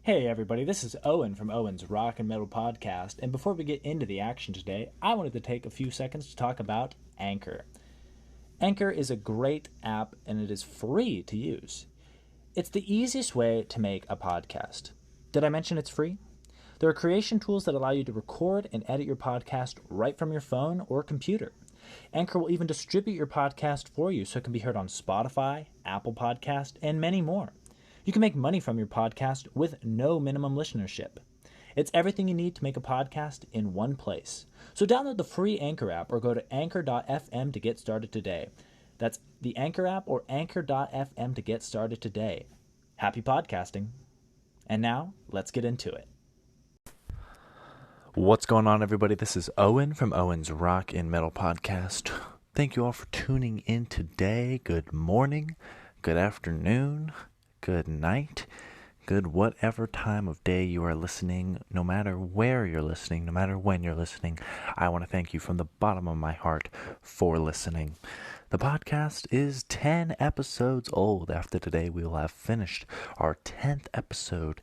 Hey everybody, this is Owen from Owen's Rock and Metal Podcast, and before we get into the action today, I wanted to take a few seconds to talk about Anchor. Anchor is a great app and it is free to use. It's the easiest way to make a podcast. Did I mention it's free? There are creation tools that allow you to record and edit your podcast right from your phone or computer. Anchor will even distribute your podcast for you so it can be heard on Spotify, Apple Podcast, and many more. You can make money from your podcast with no minimum listenership. It's everything you need to make a podcast in one place. So download the free Anchor app or go to anchor.fm to get started today. That's the Anchor app or anchor.fm to get started today. Happy podcasting. And now, let's get into it. What's going on, everybody? This is Owen from Owen's Rock and Metal Podcast. Thank you all for tuning in today. Good morning, good afternoon, good night, good whatever time of day you are listening, no matter where you're listening, no matter when you're listening. I want to thank you from the bottom of my heart for listening. The podcast is 10 episodes old. After today, we will have finished our 10th episode.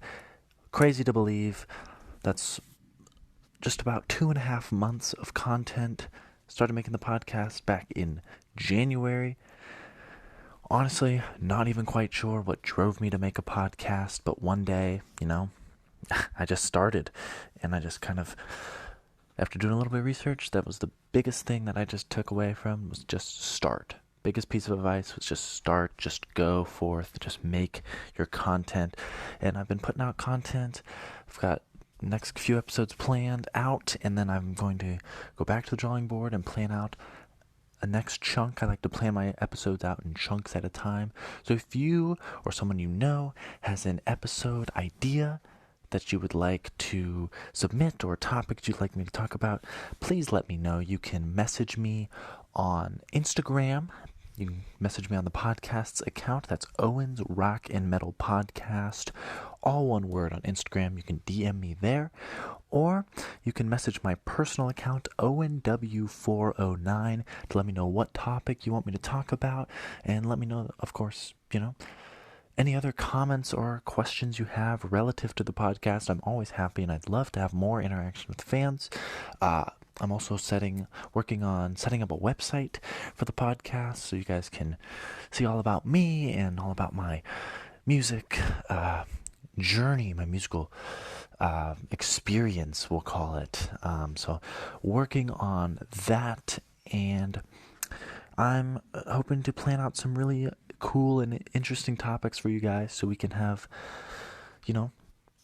Crazy to believe. That's just about 2.5 months of content. Started making the podcast back in January. Honestly, not even quite sure what drove me to make a podcast, but one day, I just started, and I just kind of, after doing a little bit of research, that was the biggest thing that I just took away from, was just start. Biggest piece of advice was just start, just go forth, just make your content, and I've been putting out content. I've got next few episodes planned out, and then I'm going to go back to the drawing board and plan out a next chunk. I like to plan my episodes out in chunks at a time. So if you or someone you know has an episode idea that you would like to submit or topics you'd like me to talk about, please let me know. You can message me on Instagram. You can message me on the podcast's account. That's Owen's Rock and Metal Podcast. All one word on Instagram. You can DM me there. Or you can message my personal account, OwenW409, to let me know what topic you want me to talk about. And let me know, of course, any other comments or questions you have relative to the podcast. I'm always happy, and I'd love to have more interaction with fans. I'm also working on setting up a website for the podcast so you guys can see all about me and all about my music journey, my musical experience, we'll call it. So working on that, and I'm hoping to plan out some really cool and interesting topics for you guys so we can have,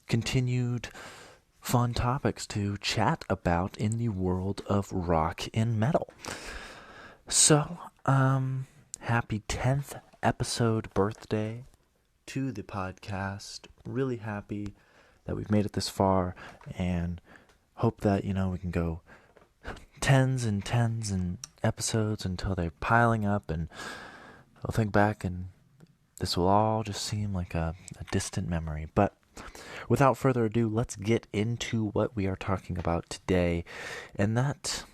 continued fun topics to chat about in the world of rock and metal. So, happy 10th episode birthday to the podcast. Really happy that we've made it this far, and hope that, we can go tens and tens and episodes until they're piling up, and I'll think back and this will all just seem like a distant memory. But without further ado, let's get into what we are talking about today, and that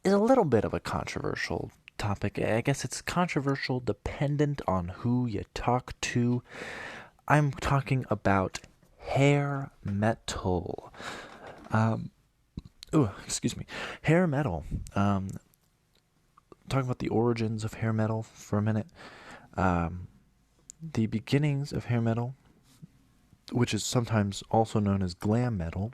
is a little bit of a controversial topic. I guess it's controversial dependent on who you talk to. I'm talking about hair metal. Hair metal. Talking about the origins of hair metal for a minute. The beginnings of hair metal, which is sometimes also known as glam metal,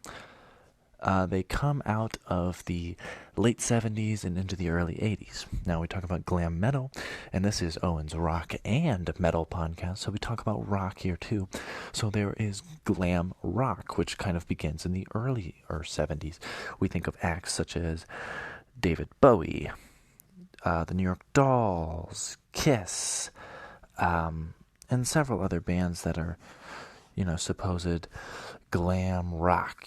they come out of the late 70s and into the early 80s. Now we talk about glam metal, and this is Owen's Rock and Metal Podcast, so we talk about rock here too. So there is glam rock, which kind of begins in the early 70s. We think of acts such as David Bowie, the New York Dolls, Kiss, and several other bands that are, supposed glam rock,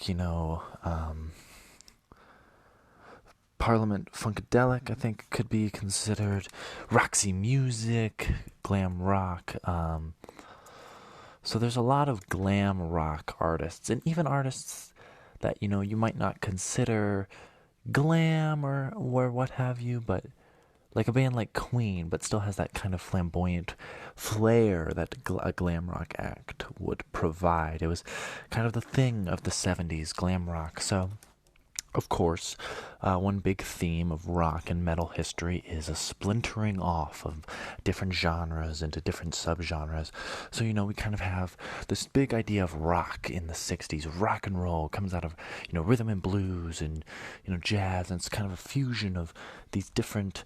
Parliament Funkadelic, I think, could be considered. Roxy Music, glam rock. So there's a lot of glam rock artists, and even artists that, you might not consider glam or what have you, but like a band like Queen, but still has that kind of flamboyant flair that a glam rock act would provide. It was kind of the thing of the 70s, glam rock. So, of course, one big theme of rock and metal history is a splintering off of different genres into different subgenres. So, we kind of have this big idea of rock in the 60s. Rock and roll comes out of, rhythm and blues and, jazz. And it's kind of a fusion of these different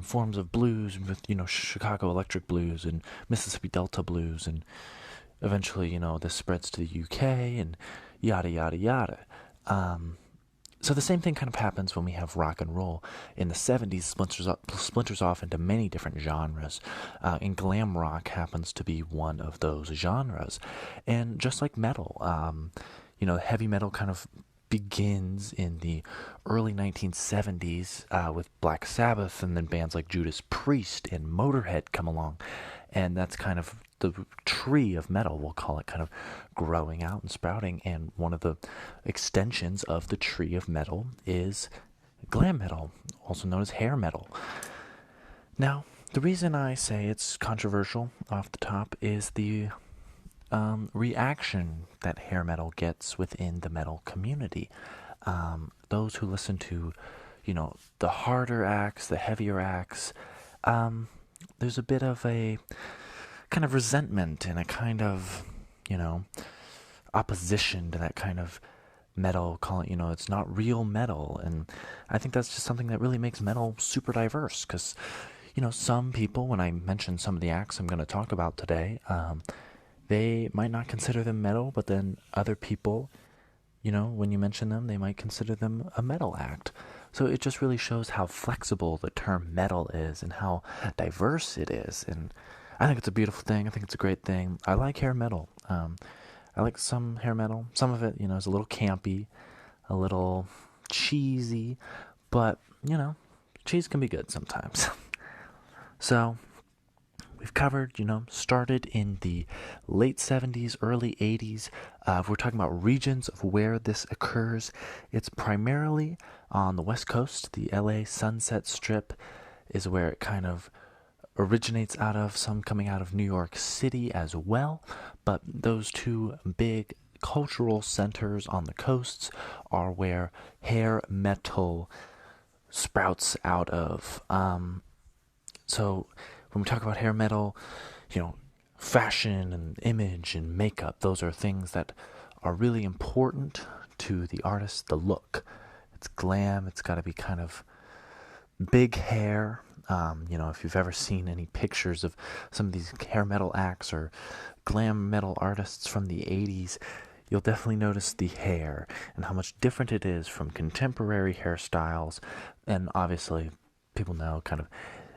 forms of blues with, Chicago electric blues and Mississippi Delta blues. And eventually, this spreads to the UK and yada, yada, yada. So the same thing kind of happens when we have rock and roll. In the 70s, splinters off into many different genres, and glam rock happens to be one of those genres. And just like metal, heavy metal kind of begins in the early 1970s with Black Sabbath, and then bands like Judas Priest and Motorhead come along. And that's kind of the tree of metal, we'll call it, kind of growing out and sprouting. And one of the extensions of the tree of metal is glam metal, also known as hair metal. Now, the reason I say it's controversial off the top is the reaction that hair metal gets within the metal community. Those who listen to, the harder acts, the heavier acts, there's a bit of a kind of resentment and a kind of, opposition to that kind of metal, calling, it's not real metal. And I think that's just something that really makes metal super diverse, because, some people, when I mention some of the acts I'm going to talk about today, they might not consider them metal, but then other people, when you mention them, they might consider them a metal act. So it just really shows how flexible the term metal is and how diverse it is. And I think it's a beautiful thing. I think it's a great thing. I like hair metal. I like some hair metal. Some of it, is a little campy, a little cheesy, but, cheese can be good sometimes. So we've covered, started in the late 70s, early 80s. If we're talking about regions of where this occurs, it's primarily on the West Coast. The LA Sunset Strip is where it kind of originates out of, some coming out of New York City as well. But those two big cultural centers on the coasts are where hair metal sprouts out of. So when we talk about hair metal, fashion and image and makeup, those are things that are really important to the artist. The look, it's glam, it's got to be kind of big hair. If you've ever seen any pictures of some of these hair metal acts or glam metal artists from the 80s, you'll definitely notice the hair and how much different it is from contemporary hairstyles. And obviously, people know kind of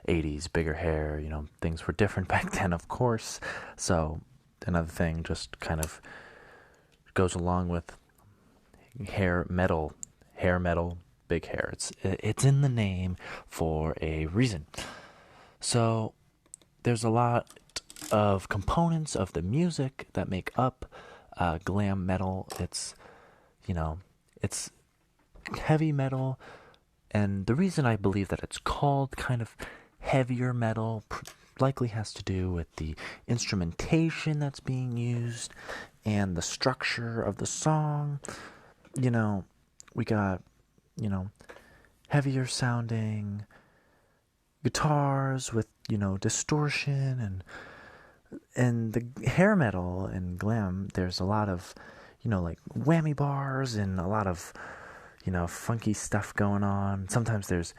80s, bigger hair, things were different back then, of course. So another thing just kind of goes along with hair metal, big hair. It's in the name for a reason. So there's a lot of components of the music that make up glam metal. It's heavy metal, and the reason I believe that it's called kind of heavier metal likely has to do with the instrumentation that's being used and the structure of the song. We got heavier sounding guitars with, distortion, and the hair metal and glam, there's a lot of, like whammy bars and a lot of, funky stuff going on. Sometimes there's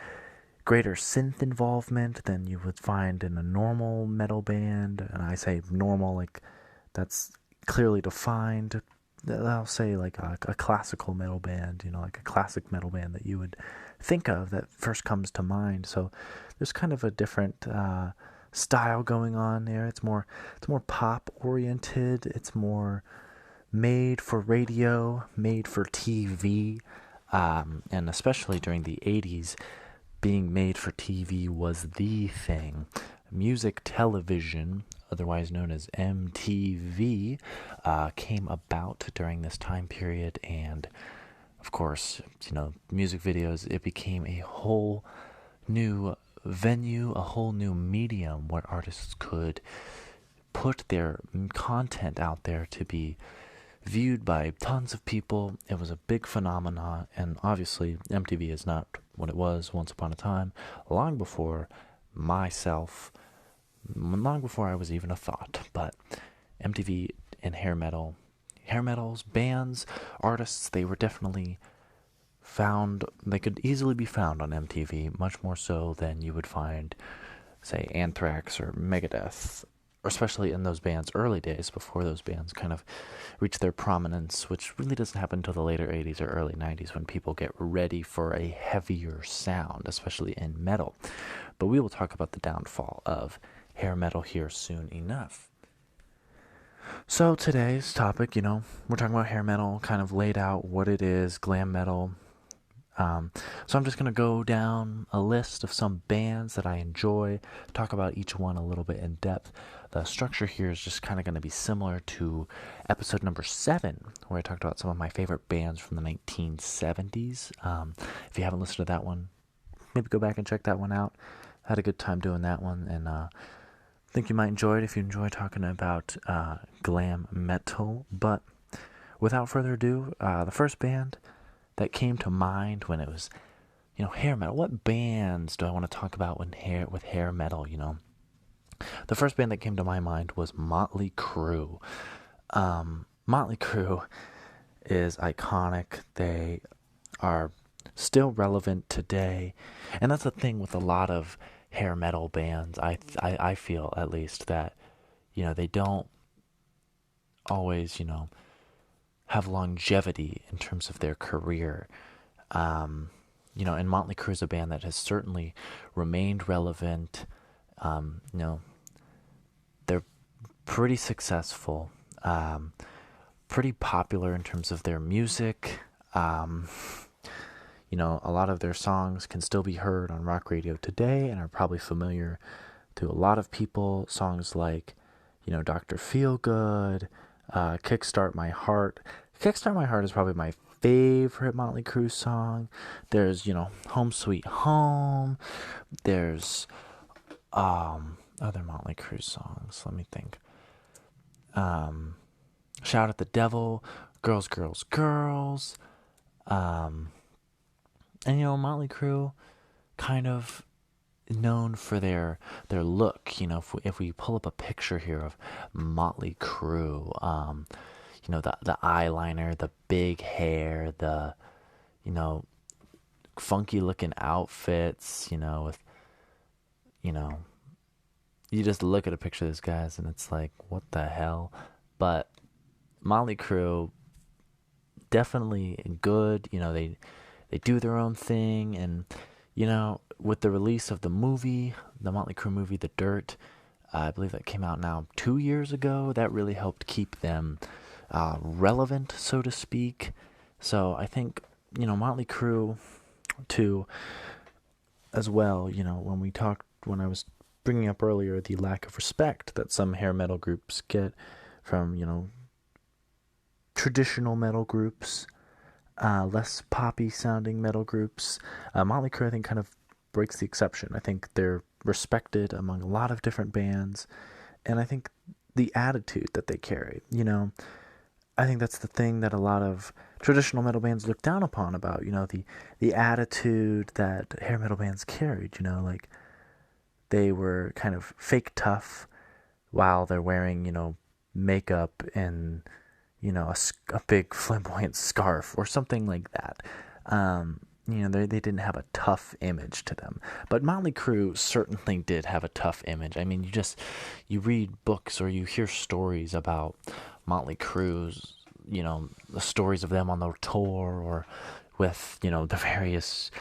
greater synth involvement than you would find in a normal metal band. And I say normal, like that's clearly defined. I'll say like a classical metal band, like a classic metal band that you would think of that first comes to mind. So there's kind of a different style going on there. It's more pop oriented. It's more made for radio, made for TV, and especially during the 80s, being made for TV was the thing. Music television, otherwise known as MTV, came about during this time period, and of course, music videos, it became a whole new venue, a whole new medium where artists could put their content out there to be viewed by tons of people. It was a big phenomenon, and obviously MTV is not what it was once upon a time, long before I was even a thought. But MTV and hair metals, bands, artists, they were definitely they could easily be found on MTV, much more so than you would find, say, Anthrax or Megadeth, especially in those bands' early days, before those bands kind of reach their prominence, which really doesn't happen until the later 80s or early 90s when people get ready for a heavier sound, especially in metal. But we will talk about the downfall of hair metal here soon enough. So today's topic, we're talking about hair metal, kind of laid out what it is, glam metal. So I'm just going to go down a list of some bands that I enjoy, talk about each one a little bit in depth. The structure here is just kind of going to be similar to episode number 7, where I talked about some of my favorite bands from the 1970s. If you haven't listened to that one, maybe go back and check that one out. I had a good time doing that one, and I think you might enjoy it if you enjoy talking about glam metal. But without further ado, the first band that came to mind when it was, hair metal. What bands do I want to talk about with hair metal, The first band that came to my mind was Motley Crue. Motley Crue is iconic. They are still relevant today. And that's the thing with a lot of hair metal bands. I feel, at least, that, they don't always, have longevity in terms of their career. And Motley Crue is a band that has certainly remained relevant. They're pretty successful, pretty popular in terms of their music. A lot of their songs can still be heard on rock radio today and are probably familiar to a lot of people. Songs like, Dr. Feelgood, Kickstart My Heart. Kickstart My Heart is probably my favorite Motley Crue song. There's, Home Sweet Home. There's other Motley Crue songs. Let me think. Shout at the Devil, Girls, Girls, Girls. And, Motley Crue kind of known for their look. If we pull up a picture here of Motley Crue, the eyeliner, the big hair, the funky looking outfits, with you just look at a picture of these guys and it's like, what the hell? But Motley Crue, definitely good. They do their own thing, and with the release of the movie, the Motley Crue movie, The Dirt, I believe that came out now 2 years ago, that really helped keep them relevant, so to speak. So I think, Motley Crue, too, as well, when I was bringing up earlier the lack of respect that some hair metal groups get from, traditional metal groups, less poppy sounding metal groups. Motley Crue, I think, kind of breaks the exception. I think they're respected among a lot of different bands, and I think the attitude that they carry, I think that's the thing that a lot of traditional metal bands look down upon about, the attitude that hair metal bands carried, like they were kind of fake tough while they're wearing, makeup and, a big flamboyant scarf or something like that. They didn't have a tough image to them. But Motley Crue certainly did have a tough image. I mean, you read books or you hear stories about Motley Crue's, the stories of them on the tour or with, the various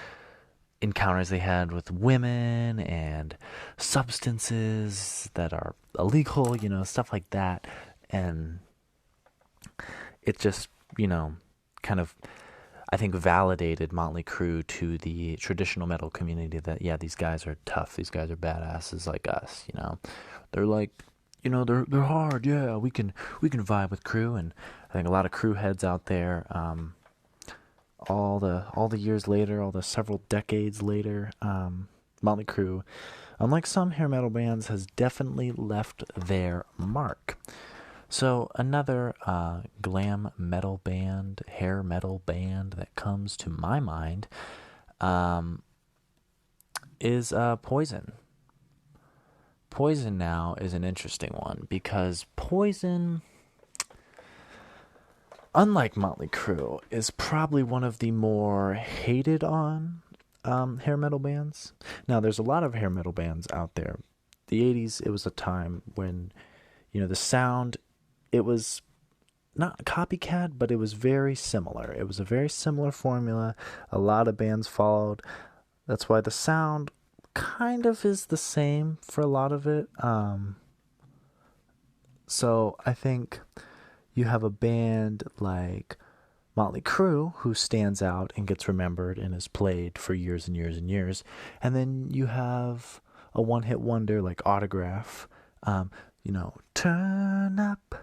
encounters they had with women and substances that are illegal, stuff like that. And it just, kind of, I think, validated Motley Crue to the traditional metal community that, yeah, these guys are tough. These guys are badasses like us, They're like, they're hard. Yeah, we can vibe with Crue. And I think a lot of Crue heads out there, all the years later, all the several decades later, Motley Crue, unlike some hair metal bands, has definitely left their mark. So another glam metal band, hair metal band that comes to my mind is Poison. Poison now is an interesting one because Poison, unlike Motley Crue, is probably one of the more hated on hair metal bands. Now, there's a lot of hair metal bands out there. The 80s, it was a time when, the sound, it was not copycat, but it was very similar. It was a very similar formula. A lot of bands followed. That's why the sound kind of is the same for a lot of it. So I think you have a band like Motley Crue, who stands out and gets remembered and is played for years and years and years. And then you have a one-hit wonder like Autograph. Turn up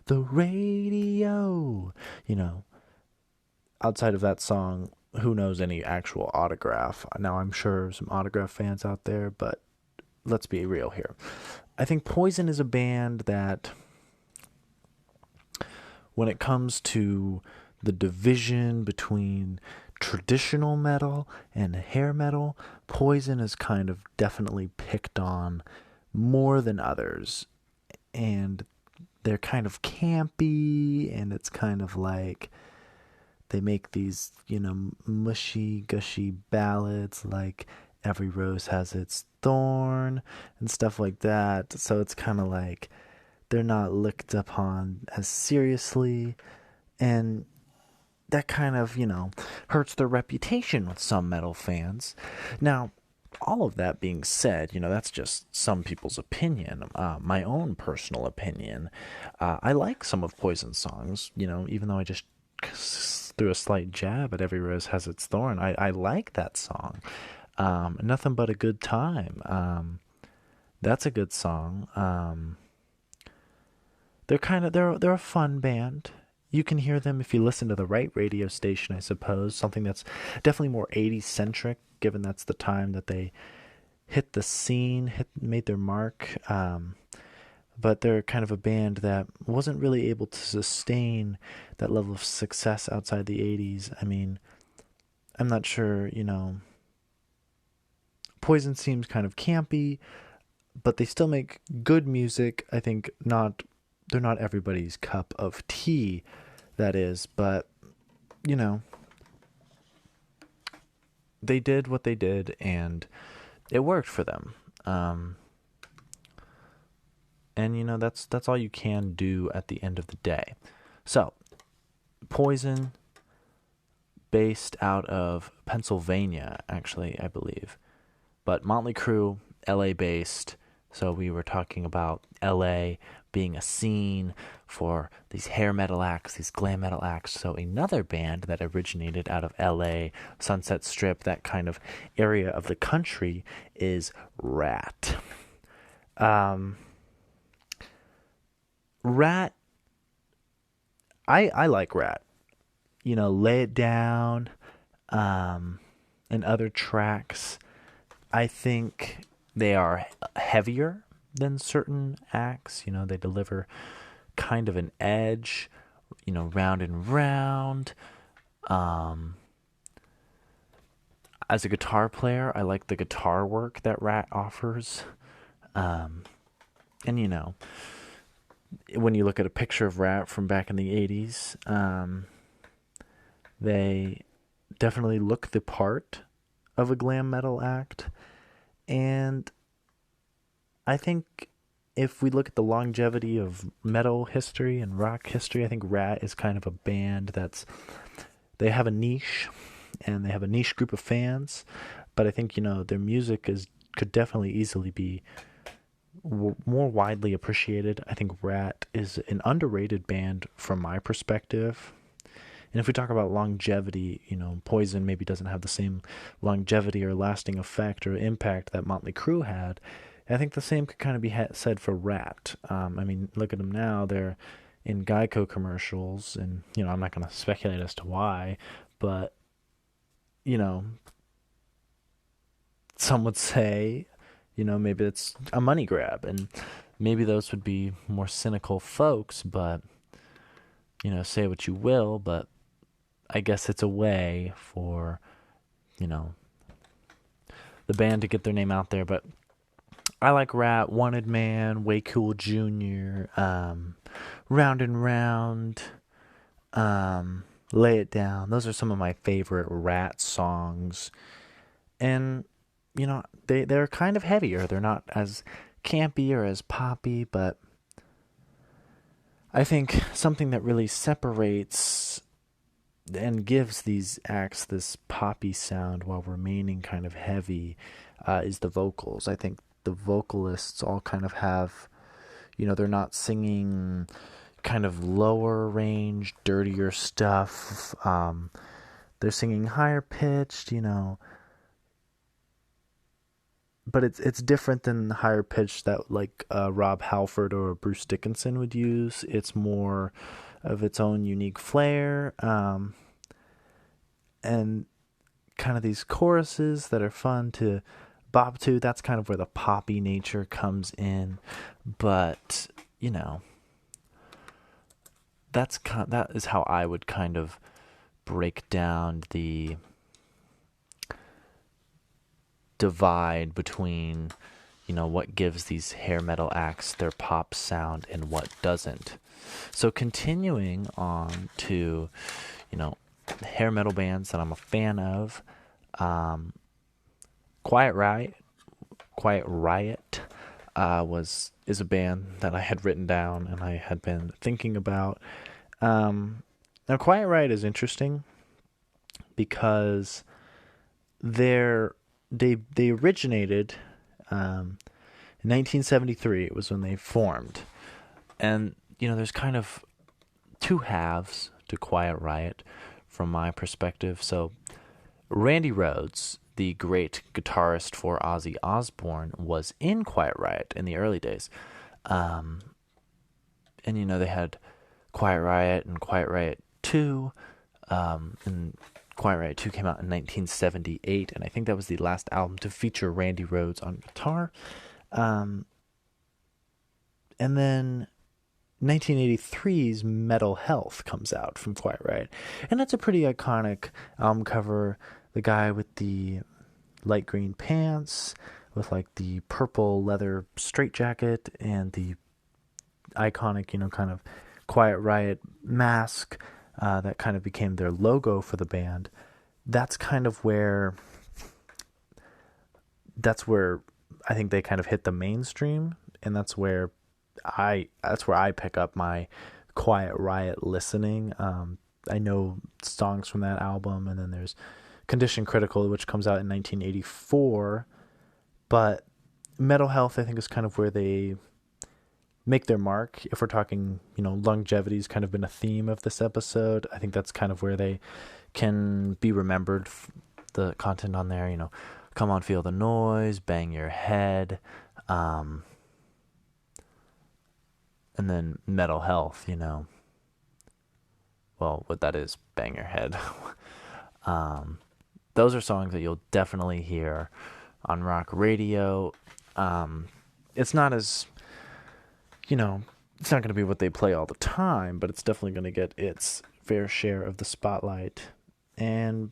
the radio. Outside of that song, who knows any actual Autograph? Now, I'm sure some Autograph fans out there, but let's be real here. I think Poison is a band that, when it comes to the division between traditional metal and hair metal, Poison is kind of definitely picked on more than others. And they're kind of campy, and it's kind of like they make these, mushy, gushy ballads like Every Rose Has Its Thorn and stuff like that. So it's kind of like they're not looked upon as seriously, and that kind of, hurts their reputation with some metal fans. Now, all of that being said, that's just some people's opinion. My own personal opinion, I like some of Poison's songs, even though I just threw a slight jab at Every Rose Has Its Thorn. I like that song. Nothing But a Good Time. That's a good song. They're a fun band. You can hear them if you listen to the right radio station, I suppose. Something that's definitely more 80s centric, given that's the time that they hit the scene, made their mark. But they're kind of a band that wasn't really able to sustain that level of success outside the 80s. I mean, I'm not sure, Poison seems kind of campy, but they still make good music. I think they're not everybody's cup of tea, that is, but, they did what they did, and it worked for them. And, that's all you can do at the end of the day. So, Poison, based out of Pennsylvania, actually, I believe. But Motley Crue, LA-based. So we were talking about LA being a scene for these hair metal acts, these glam metal acts. So another band that originated out of LA, Sunset Strip, that kind of area of the country, is Rat. Rat, I like Rat. Lay It Down, and other tracks. I think they are heavier than certain acts. They deliver kind of an edge, round and round. As a guitar player, I like the guitar work that Rat offers. And, when you look at a picture of Rat from back in the 80s, they definitely look the part of a glam metal act. And I think if we look at the longevity of metal history and rock history, I think Rat is kind of a band they have a niche, and they have a niche group of fans, but I think, their music could definitely easily be more widely appreciated. I think Rat is an underrated band from my perspective. And if we talk about longevity, Poison maybe doesn't have the same longevity or lasting effect or impact that Motley Crue had. I think the same could kind of be said for Rat. Look at them now. They're in Geico commercials, and, I'm not going to speculate as to why, but, some would say, maybe it's a money grab, and maybe those would be more cynical folks, but, say what you will, but I guess it's a way for, the band to get their name out there. But I like Rat, Wanted Man, Way Cool Jr., Round and Round, Lay It Down. Those are some of my favorite Rat songs. And, they're kind of heavier. They're not as campy or as poppy, but I think something that really separates and gives these acts this poppy sound while remaining kind of heavy is the vocals. I think the vocalists all kind of have, they're not singing kind of lower range, dirtier stuff. They're singing higher pitched, but it's different than the higher pitch that like Rob Halford or Bruce Dickinson would use. It's more of its own unique flair, and kind of these choruses that are fun to bop to. That's kind of where the poppy nature comes in, but that is how I would kind of break down the divide between what gives these hair metal acts their pop sound and what doesn't. So continuing on to hair metal bands that I'm a fan of, Quiet Riot is a band that I had written down and I had been thinking about. Now Quiet Riot is interesting because they originated in 1973. It was when they formed, and there's kind of two halves to Quiet Riot from my perspective. So Randy Rhodes, the great guitarist for Ozzy Osbourne, was in Quiet Riot in the early days, and they had Quiet Riot and Quiet Riot 2, and Quiet Riot 2 came out in 1978, and I think that was the last album to feature Randy Rhodes on guitar. And then 1983's Metal Health comes out from Quiet Riot, and that's a pretty iconic album cover. The guy with the light green pants with like the purple leather straitjacket and the iconic, kind of Quiet Riot mask that kind of became their logo for the band. That's where I think they kind of hit the mainstream, and that's where I pick up my Quiet Riot listening. I know songs from that album, and then there's Condition Critical, which comes out in 1984. But Metal Health, I think, is kind of where they make their mark. If we're talking, longevity has kind of been a theme of this episode. I think that's kind of where they can be remembered. The content on there, Come On Feel the Noise, Bang Your Head, and then Metal Health, well, what that is, Bang Your Head. Those are songs that you'll definitely hear on rock radio. It's not as, it's not going to be what they play all the time, but it's definitely going to get its fair share of the spotlight. And,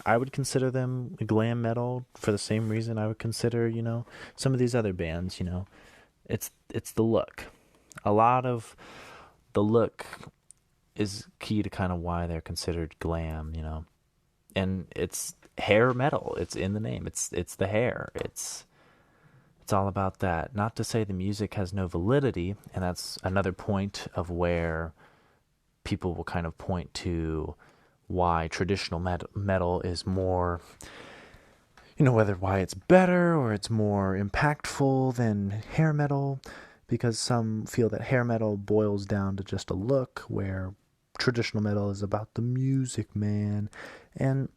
I would consider them glam metal for the same reason I would consider, some of these other bands, it's the look. A lot of the look is key to kind of why they're considered glam, and it's hair metal. It's in the name. It's the hair. It's all about that. Not to say the music has no validity, and that's another point of where people will kind of point to why traditional metal is more, why it's better or it's more impactful than hair metal, because some feel that hair metal boils down to just a look, where traditional metal is about the music, man. And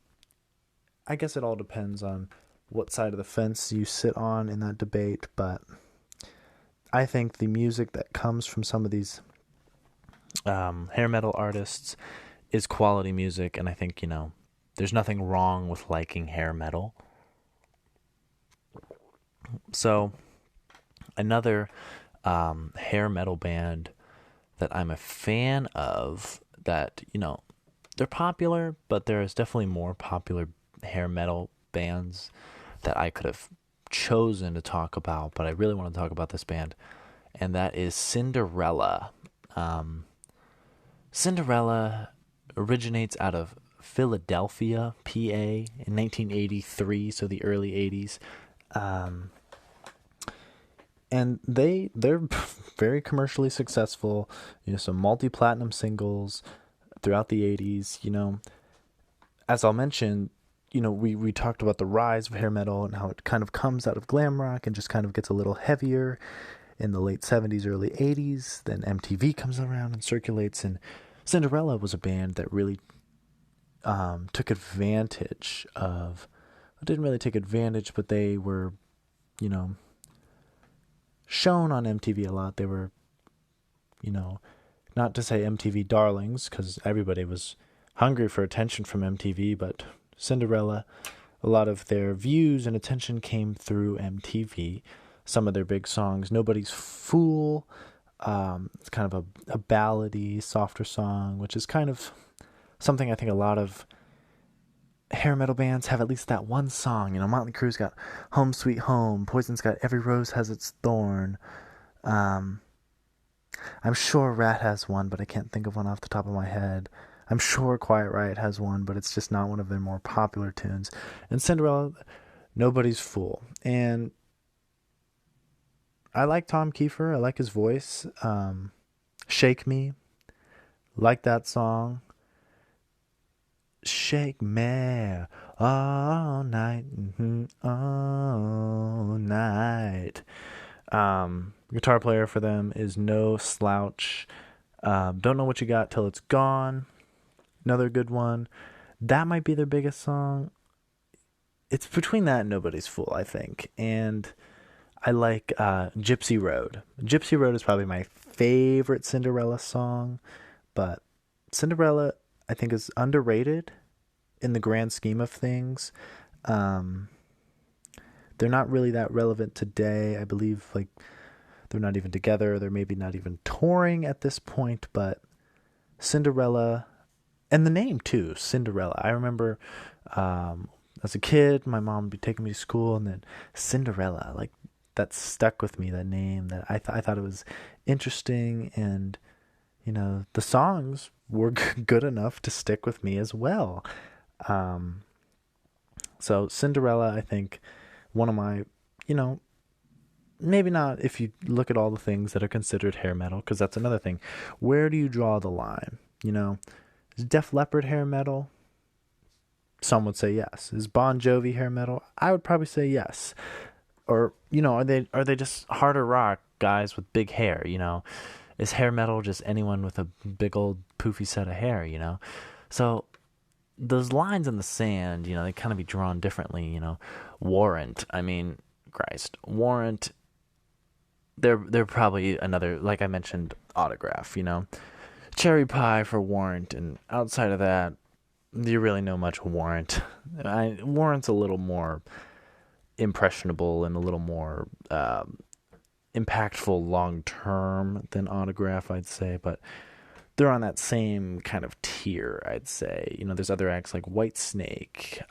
I guess it all depends on what side of the fence you sit on in that debate, but I think the music that comes from some of these hair metal artists is quality music, and I think, there's nothing wrong with liking hair metal. So another hair metal band that I'm a fan of that, they're popular, but there's definitely more popular hair metal bands that I could have chosen to talk about, but I really want to talk about this band, and that is Cinderella. Cinderella originates out of Philadelphia, PA, in 1983, so the early 80s. And they're very commercially successful, some multi-platinum singles throughout the 80s. As I'll mention, we talked about the rise of hair metal and how it kind of comes out of glam rock and just kind of gets a little heavier in the late 70s, early 80s. Then MTV comes around and circulates, and Cinderella was a band that really took advantage of, didn't really take advantage, but they were, shown on MTV a lot. They were, not to say MTV darlings, because everybody was hungry for attention from MTV, but Cinderella, a lot of their views and attention came through MTV. Some of their big songs, Nobody's Fool, it's kind of a ballady, softer song, which is kind of something I think a lot of hair metal bands have at least that one song. Motley Crue's got Home Sweet Home, Poison's got Every Rose Has Its Thorn. I'm sure Rat has one, but I can't think of one off the top of my head. I'm sure Quiet Riot has one, but it's just not one of their more popular tunes. And Cinderella, Nobody's Fool. And I like Tom Kiefer. I like his voice. Shake Me, like that song. Shake me all night, all night. Guitar player for them is no slouch. Don't Know What You Got Till It's Gone, another good one. That might be their biggest song. It's between that and Nobody's Fool, I think. And I like Gypsy Road. Gypsy Road is probably my favorite Cinderella song, but Cinderella, I think, is underrated in the grand scheme of things. They're not really that relevant today. I believe they're not even together. They're maybe not even touring at this point, but Cinderella, and the name too, Cinderella. I remember as a kid, my mom would be taking me to school, and then Cinderella, that stuck with me, that name. That I thought it was interesting, and the songs were good enough to stick with me as well. So Cinderella, I think, one of my, maybe not if you look at all the things that are considered hair metal, because that's another thing. Where do you draw the line? Is Def Leppard hair metal? Some would say yes. Is Bon Jovi hair metal? I would probably say yes. Or, are they just harder rock guys with big hair? Is hair metal just anyone with a big old poofy set of hair? So those lines in the sand, they kind of be drawn differently. Warrant, Warrant, they're probably another, like I mentioned, Autograph. Cherry Pie for Warrant, and outside of that, do you really know much Warrant? Warrant's a little more impressionable and a little more impactful long term than Autograph, I'd say, but they're on that same kind of tier, I'd say. There's other acts like Whitesnake,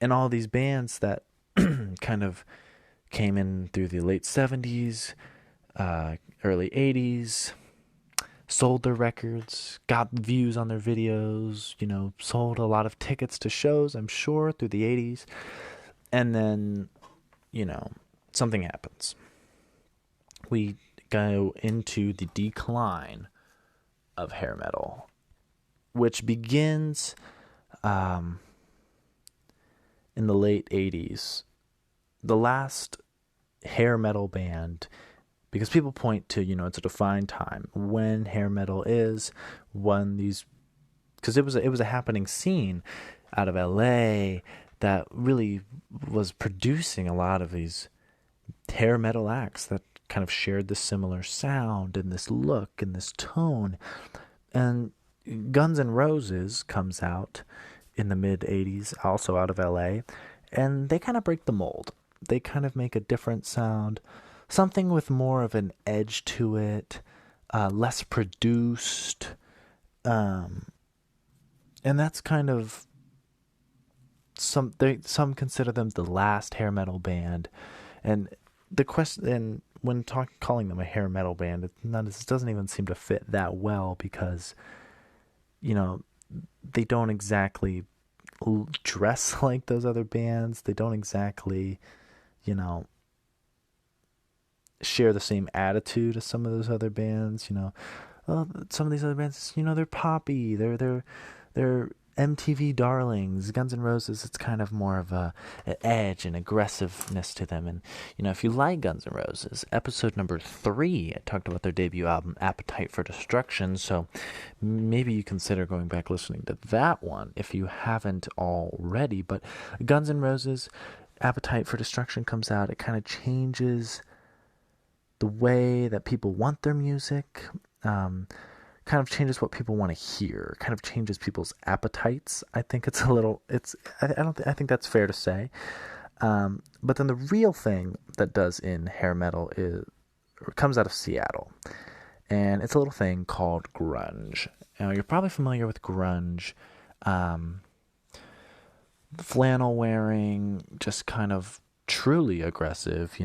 and all these bands that kind of came in through the late 70s, early 80s, sold their records, got views on their videos, sold a lot of tickets to shows, I'm sure, through the 80s. And then, something happens. We go into the decline of hair metal, which begins in the late 80s. The last hair metal band, because people point to, it's a defined time when hair metal is, when these, because it was a happening scene out of LA that really was producing a lot of these hair metal acts that kind of shared this similar sound and this look and this tone. And Guns N' Roses comes out in the mid 80s, also out of LA, and they kind of break the mold. they kind of make a different sound, something with more of an edge to it, less produced, and that's kind of some consider them the last hair metal band, and the question, and when calling them a hair metal band, it doesn't even seem to fit that well, because they don't exactly dress like those other bands. They don't exactly share the same attitude as some of those other bands. Some of these other bands, they're poppy, they're MTV darlings. Guns N' Roses, it's kind of more of an edge and aggressiveness to them. And, if you like Guns N' Roses, episode number 3, I talked about their debut album, Appetite for Destruction. So maybe you consider going back listening to that one if you haven't already. But Guns N' Roses, Appetite for Destruction comes out. It kind of changes the way that people want their music. Kind of changes what people want to hear, kind of changes people's appetites. I think it's I think that's fair to say. But then the real thing that does in hair metal comes out of Seattle, and it's a little thing called grunge. Now, you're probably familiar with grunge, flannel wearing, just kind of truly aggressive,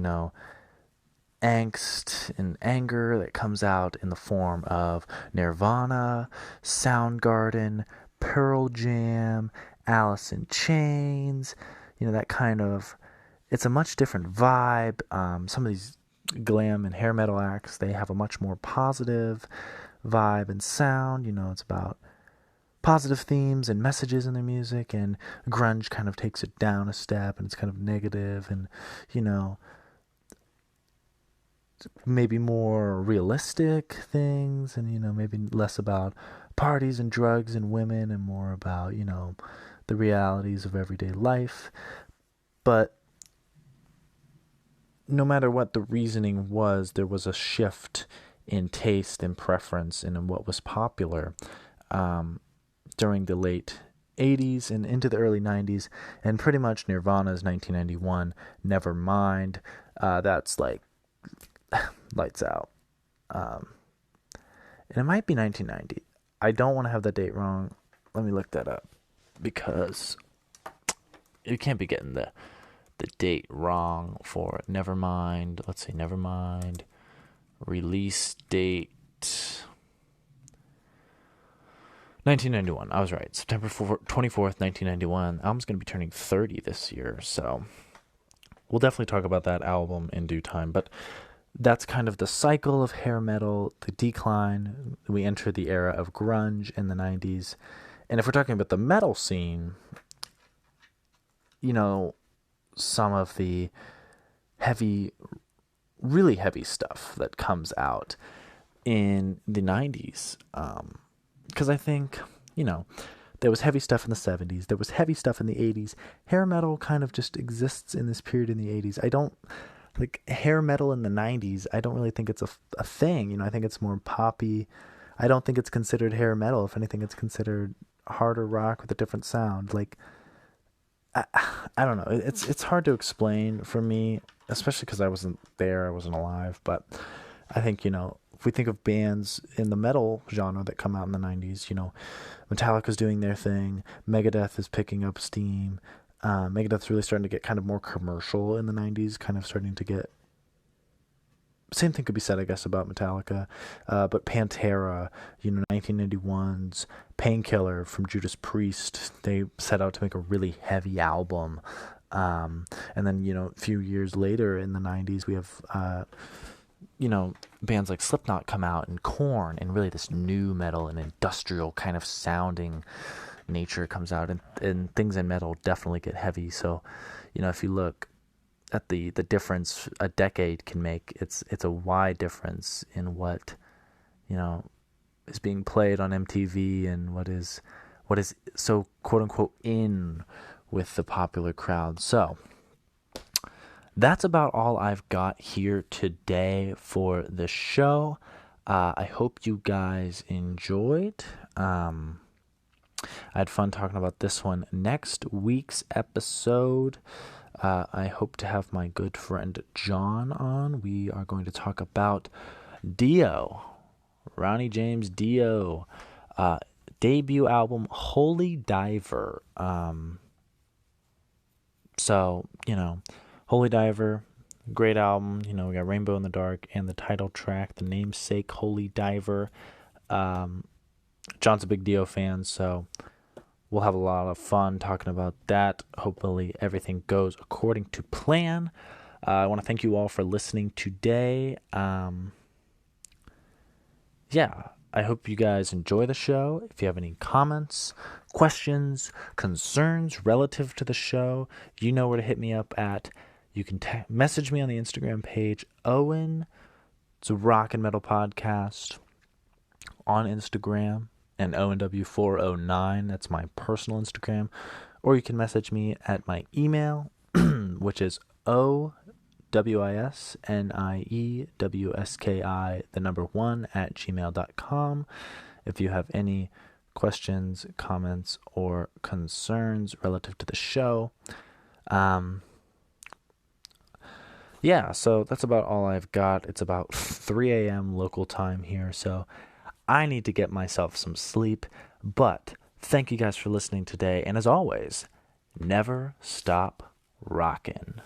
angst and anger that comes out in the form of Nirvana, Soundgarden, Pearl Jam, Alice in Chains, that kind of, it's a much different vibe. Some of these glam and hair metal acts, they have a much more positive vibe and sound. It's about positive themes and messages in their music, and grunge kind of takes it down a step, and it's kind of negative and, maybe more realistic things, and maybe less about parties and drugs and women, and more about the realities of everyday life. But no matter what the reasoning was, there was a shift in taste and preference and in what was popular during the late 80s and into the early 90s, and pretty much Nirvana's 1991 Nevermind, that's like lights out. And it might be 1990. I don't want to have the date wrong. Let me look that up, because you can't be getting the date wrong for Nevermind. Let's see, Nevermind release date 1991. I was right. September 24th, 1991. Album's going to be turning 30 this year, so we'll definitely talk about that album in due time. But that's kind of the cycle of hair metal, the decline. We enter the era of grunge in the 90s. And if we're talking about the metal scene, some of the really heavy stuff that comes out in the 90s. Because I think, there was heavy stuff in the 70s. There was heavy stuff in the 80s. Hair metal kind of just exists in this period in the 80s. I don't like hair metal in the 90s. I don't really think it's a thing. I think it's more poppy. I don't think it's considered hair metal. If anything, it's considered harder rock with a different sound. Like, I don't know. It's hard to explain for me, especially because I wasn't there. I wasn't alive. But I think, if we think of bands in the metal genre that come out in the 90s, Metallica's doing their thing. Megadeth is picking up steam. Megadeth's really starting to get kind of more commercial in the 90s, kind of starting to get... Same thing could be said, I guess, about Metallica. But Pantera, 1991's Painkiller from Judas Priest, they set out to make a really heavy album. And then, a few years later in the 90s, we have... bands like Slipknot come out, and Korn, and really this new metal and industrial kind of sounding nature comes out, and things in metal definitely get heavy. So, if you look at the difference a decade can make, it's a wide difference in what, is being played on MTV and what is so quote unquote in with the popular crowd. So that's about all I've got here today for the show. I hope you guys enjoyed. I had fun talking about this one. Next week's episode, I hope to have my good friend John on. We are going to talk about Dio, Ronnie James Dio, debut album Holy Diver. So, Holy Diver, great album. We got Rainbow in the Dark and the title track, the namesake Holy Diver. John's a big Dio fan, so we'll have a lot of fun talking about that. Hopefully everything goes according to plan. I want to thank you all for listening today. I hope you guys enjoy the show. If you have any comments, questions, concerns relative to the show, you know where to hit me up at. You can message me on the Instagram page, Owen. It's a Rock and Metal Podcast on Instagram, and ONW409. That's my personal Instagram. Or you can message me at my email, which is OWISNIEWSKI1 if you have any questions, comments, or concerns relative to the show. So that's about all I've got. It's about 3 a.m. local time here, so I need to get myself some sleep. But thank you guys for listening today, and as always, never stop rockin'.